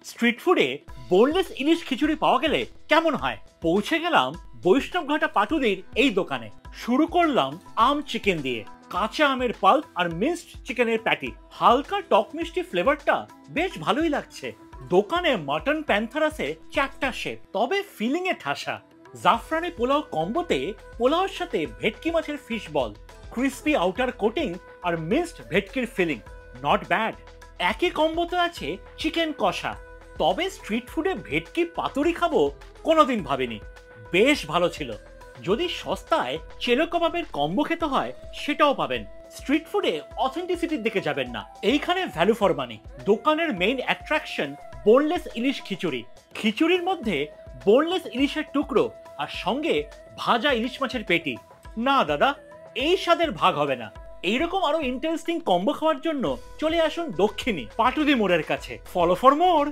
Street ফুডে boneless ইলিশ খিচুড়ি পাওয়া গেলে কেমন হয়? পৌঁছে গেলাম বৈষ্ণবঘাটা পাটুদির এই দোকানে। শুরু করলাম আম চিকেন দিয়ে। কাঁচা আমের পাল্প আর মিক্সড চিকেনের প্যাটি, হালকা টক মিষ্টি ফ্লেভারটা বেশ ভালোই লাগছে। দোকানে মাটন প্যান্থার আছে চ্যাপ্টা শেপ, তবে ফিলিং এ ঠাসা। জাফরানি পোলাও কম্বোতে পোলাওর সাথে ভেটকি মাছের fish ball, crispy outer coating আর মিক্সড ভেটকির ফিলিং, নট ব্যাড। একই কম্বোতে আছে চিকেন কষা, তবে স্ট্রিট ফুডে ভেটকি পাতুরি খাবো কোনোদিন ভাবিনি। বেশ ভালো ছিল। যদি সস্তায় চেলো কাবাবের কম্বো খেতে হয় সেটাও পাবেন। স্ট্রিট ফুডে অথেন্টিসিটির দিকে যাবেন না, এইখানে ভ্যালু ফর মানি। দোকানের মেইন অ্যাট্রাকশন বোনলেস ইলিশ খিচুড়ি। খিচুড়ির মধ্যে বোনলেস ইলিশের টুকরো আর সঙ্গে ভাজা ইলিশ মাছের পেটি। না দাদা, এই স্বাদের ভাগ হবে না। এইরকম আরো ইন্টারেস্টিং কম্বো খাওয়ার জন্য চলে আসুন দক্ষিণী পাটুদি মোড়ের কাছে। Follow for more.